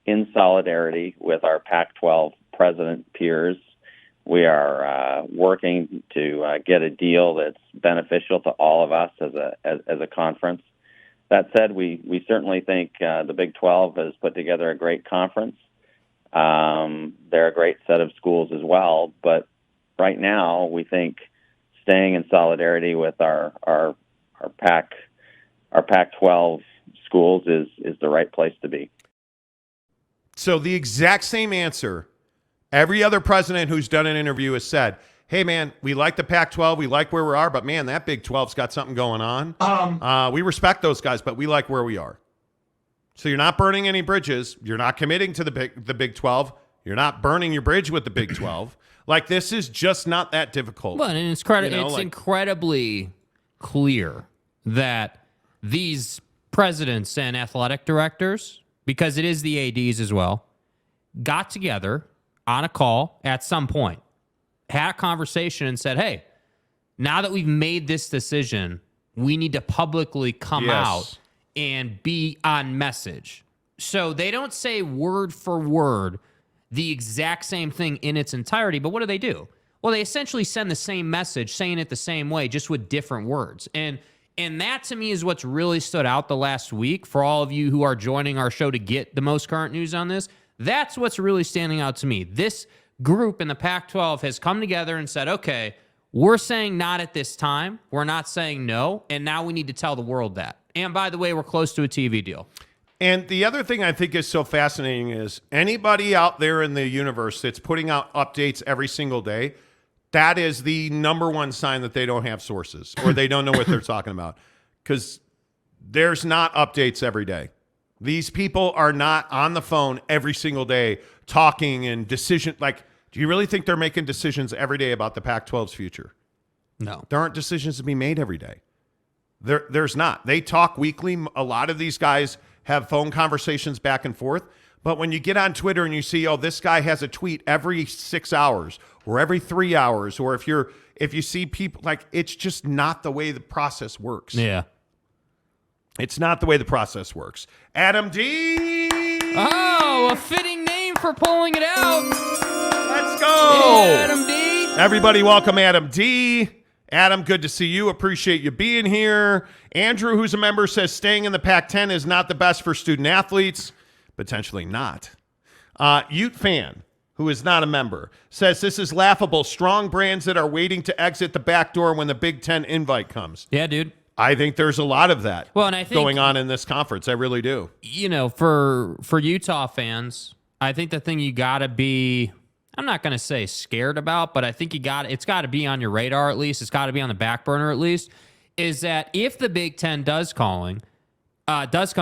in solidarity with our Pac-12 president peers. We are working to get a deal that's beneficial to all of us as a conference. That said, we certainly think the Big 12 has put together a great conference. They're a great set of schools as well, but right now we think staying in solidarity with our Pac-12 schools is the right place to be. So the exact same answer every other president who's done an interview has said, hey, man, we like the Pac-12. We like where we are, but, man, that Big 12's got something going on. We respect those guys, but we like where we are. So you're not burning any bridges. You're not committing to the Big 12. You're not burning your bridge with the Big 12. Like, this is just not that difficult. Well, and it's incredibly clear that these presidents and athletic directors, because it is the ADs as well, got together on a call at some point, had a conversation and said, hey, now that we've made this decision, we need to publicly come out and be on message. So they don't say word for word the exact same thing in its entirety, but what do? Well, they essentially send the same message, saying it the same way, just with different words. And that, to me, is what's really stood out the last week for all of you who are joining our show to get the most current news on this. That's what's really standing out to me. This group in the Pac-12 has come together and said, okay, we're saying not at this time. We're not saying no, and now we need to tell the world that. And by the way, we're close to a TV deal. And the other thing I think is so fascinating is anybody out there in the universe that's putting out updates every single day, that is the number one sign that they don't have sources or they don't know what they're talking about, because there's not updates every day. These people are not on the phone every single day talking and decision. Like, do you really think they're making decisions every day about the Pac-12's future? No. There aren't decisions to be made every day. There's not. They talk weekly. A lot of these guys have phone conversations back and forth. But when you get on Twitter and you see, oh, this guy has a tweet every 6 hours or every 3 hours, or if you see people, like, it's just not the way the process works. Yeah. It's not the way the process works. Adam D. Oh, a fitting name for pulling it out. Let's go. Adam D. Everybody welcome Adam D. Adam, good to see you. Appreciate you being here. Andrew, who's a member, says staying in the Pac-10 is not the best for student athletes. Potentially not. Ute Fan, who is not a member, says this is laughable. Strong brands that are waiting to exit the back door when the Big Ten invite comes. Yeah, dude. I think there's a lot of that Well, and I think, going on in this conference. I really do. You know, for Utah fans, I think the thing you got to be, I'm not going to say scared about, but I think it's got to be on your radar at least. It's got to be on the back burner at least, is that if the Big Ten does come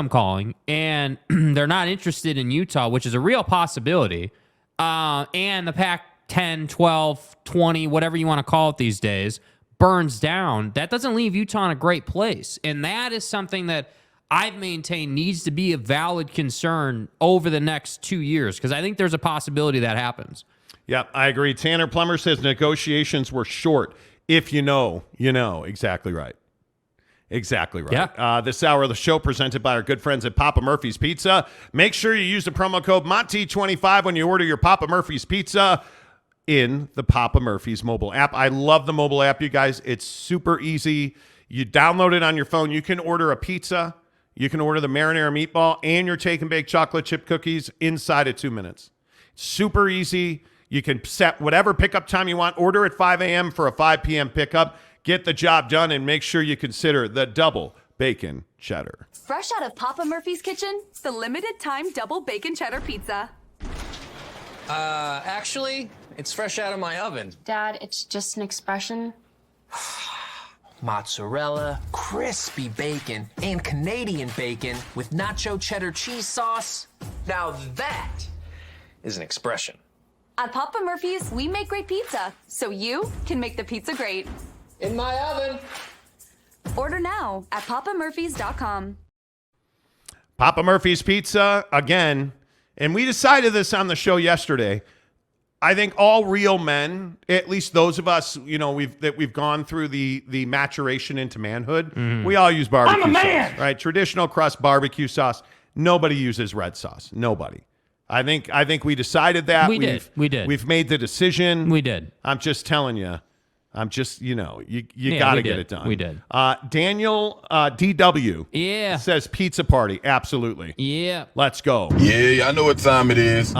calling and they're not interested in Utah, which is a real possibility, and the Pac 10, 12, 20, whatever you want to call it these days, burns down, that doesn't leave Utah in a great place. And that is something that I've maintained needs to be a valid concern over the next 2 years, because I think there's a possibility that happens. Yeah, I agree. Tanner Plummer says negotiations were short. If you know, you know. Exactly right. Exactly right. Yeah. This hour of the show presented by our good friends at Papa Murphy's Pizza. Make sure you use the promo code Monty25 when you order your Papa Murphy's Pizza in the Papa Murphy's mobile app. I love the mobile app, you guys. It's super easy. You download it on your phone. You can order a pizza. You can order the marinara meatball and your take and bake chocolate chip cookies inside of 2 minutes. Super easy. You can set whatever pickup time you want. Order at 5 a.m. for a 5 p.m. pickup. Get the job done, and make sure you consider the double bacon cheddar. Fresh out of Papa Murphy's kitchen, the limited time double bacon cheddar pizza. Actually, it's fresh out of my oven. Dad, it's just an expression. Mozzarella, crispy bacon, and Canadian bacon with nacho cheddar cheese sauce. Now that is an expression. At Papa Murphy's, we make great pizza, so you can make the pizza great. In my oven. Order now at papamurphys.com. Papa Murphy's Pizza, again, and we decided this on the show yesterday. I think all real men, at least those of us, you know, we've gone through the maturation into manhood. We all use barbecue sauce, right? Traditional crust barbecue sauce. Nobody uses red sauce. Nobody. I think we decided that. We did. We've made the decision. We did. I'm just telling you. I'm just, you know, you got to get it done. We did. Daniel DW says pizza party. Absolutely. Yeah. Let's go. Yeah, I know what time it is.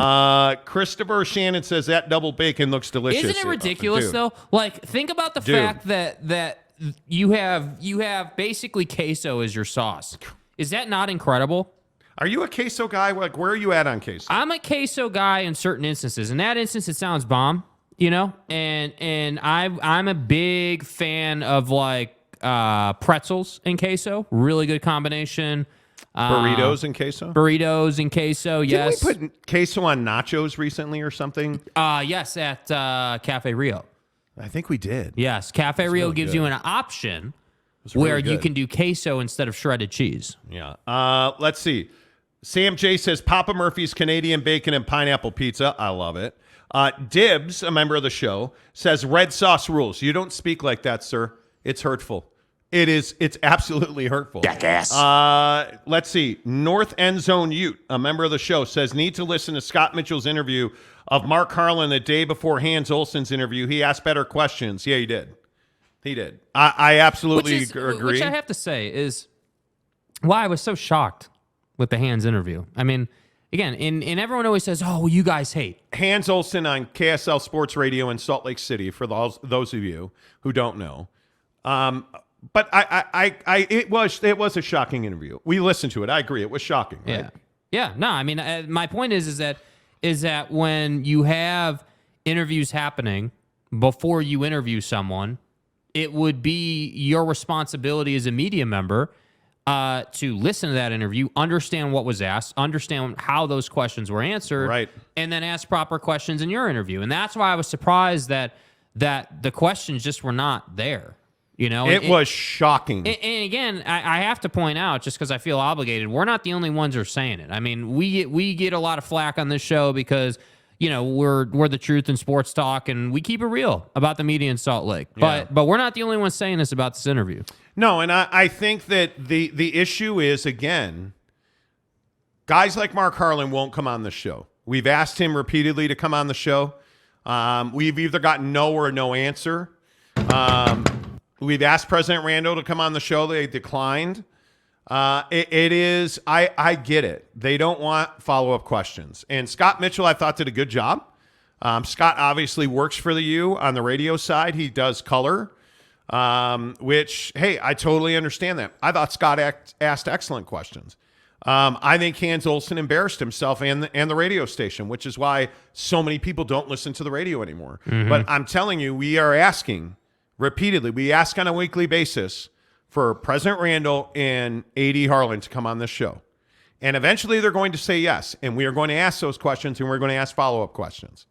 Christopher Shannon says that double bacon looks delicious. Isn't it ridiculous though? Like, think about the fact that you have basically queso as your sauce. Is that not incredible? Are you a queso guy? Like, where are you at on queso? I'm a queso guy in certain instances. In that instance, it sounds bomb, you know. And I'm a big fan of like pretzels and queso. Really good combination. Burritos and queso. Burritos and queso. Yes. Did we put queso on nachos recently or something? Yes, at Cafe Rio. I think we did. Yes, Cafe Rio really gives good. you an option Really where you good. can do queso instead of shredded cheese. Yeah. Let's see. Sam J says Papa Murphy's Canadian bacon and pineapple pizza. I love it. Dibs, a member of the show, says red sauce rules. You don't speak like that, sir. It's hurtful. It's absolutely hurtful. Jackass. Let's see. North End Zone Ute, a member of the show, says need to listen to Scott Mitchell's interview of Mark Harlan the day before Hans Olsen's interview. He asked better questions. Yeah, he did. He did. I absolutely agree. Which I have to say is why I was so shocked with the Hans interview. I mean, again, and everyone always says, oh, well, you guys hate. Hans Olsen on KSL Sports Radio in Salt Lake City, for those of you who don't know. But it was a shocking interview. We listened to it. I agree. It was shocking. Right? Yeah. Yeah. No, I mean, my point is that when you have interviews happening before you interview someone, it would be your responsibility as a media member to listen to that interview, understand what was asked, understand how those questions were answered, right, and then ask proper questions in your interview. And that's why I was surprised that the questions just were not there. You know, it was shocking. And again, I have to point out, just because I feel obligated, we're not the only ones who are saying it. I mean, we get a lot of flack on this show because, you know, we're the truth in sports talk, and we keep it real about the media in Salt Lake. But we're not the only ones saying this about this interview. No, and I think that the issue is, again, guys like Mark Harlan won't come on the show. We've asked him repeatedly to come on the show. We've either gotten no or no answer. We've asked President Rando to come on the show. They declined. It is, I get it. They don't want follow-up questions. And Scott Mitchell, I thought, did a good job. Scott obviously works for the U on the radio side. He does color. which, hey, I totally understand that. I thought Scott asked excellent questions. I think Hans Olsen embarrassed himself and the radio station, which is why so many people don't listen to the radio anymore. But I'm telling you, we are asking repeatedly. We ask on a weekly basis for President Randall and A.D. Harlan to come on this show. And eventually they're going to say yes. And we are going to ask those questions, and we're going to ask follow-up questions.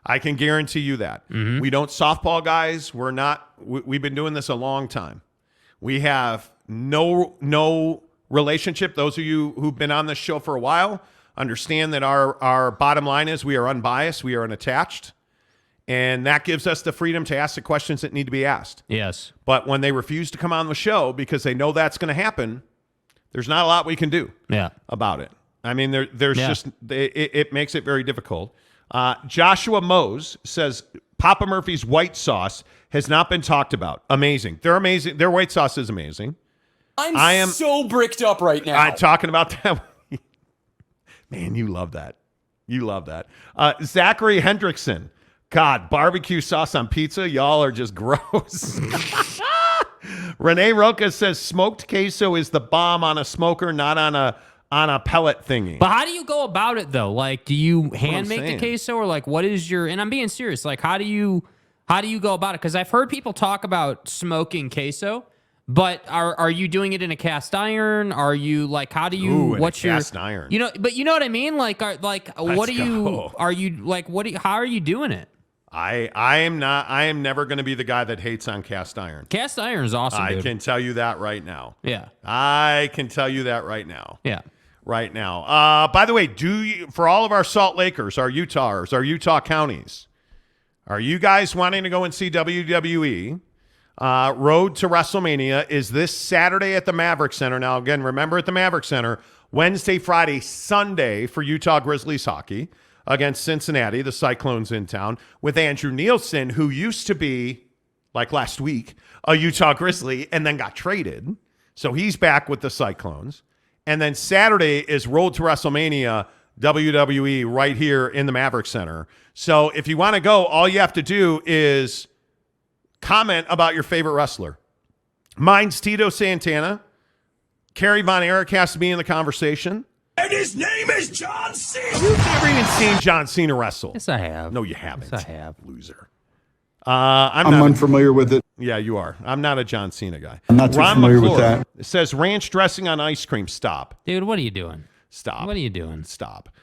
I can guarantee you that. We don't softball guys. We've been doing this a long time. We have no relationship. Those of you who've been on this show for a while understand that our bottom line is we are unbiased, we are unattached, and that gives us the freedom to ask the questions that need to be asked. Yes. But when they refuse to come on the show because they know that's going to happen, there's not a lot we can do about it. I mean, there's just it makes it very difficult. Joshua Mose says Papa Murphy's white sauce has not been talked about. Amazing. They're amazing. Their white sauce is amazing. I am so bricked up right now. I'm talking about that. Man, you love that. You love that. Zachary Hendrickson. God, barbecue sauce on pizza. Y'all are just gross. Renee Roca says smoked queso is the bomb on a smoker, not on a pellet thingy. But how do you go about it though? Like, do you hand make the queso, or like, what is your? And I'm being serious. Like, how do you go about it? Because I've heard people talk about smoking queso. But are you doing it in a cast iron? Are you like, how do you? Ooh, what's your cast iron? But you know what I mean. Like, what do you? Are you like what? How are you doing it? I am not. I am never going to be the guy that hates on cast iron. Cast iron is awesome. I dude. can tell you that right now. Yeah, I can tell you that right now. Yeah, right now. By the way, for all of our Salt Lakers, our Utahers, our Utah counties, are you guys wanting to go and see WWE? Road to WrestleMania is this Saturday at the Maverick Center. Now, again, remember at the Maverick Center, Wednesday, Friday, Sunday for Utah Grizzlies hockey against Cincinnati, the Cyclones in town, with Andrew Nielsen, who used to be, like last week, a Utah Grizzly and then got traded. So he's back with the Cyclones. And then Saturday is Road to WrestleMania, WWE, right here in the Maverick Center. So if you want to go, all you have to do is comment about your favorite wrestler. Mine's Tito Santana. Kerry Von Erich has to be in the conversation. And his name is John Cena. You've never even seen John Cena wrestle. Yes, I have. No, you haven't. Yes, I have. Loser. I'm unfamiliar with it. Yeah, you are. I'm not a John Cena guy. I'm not too familiar with that. Says ranch dressing on ice cream. Stop. Dude, what are you doing? Stop. What are you doing? Stop.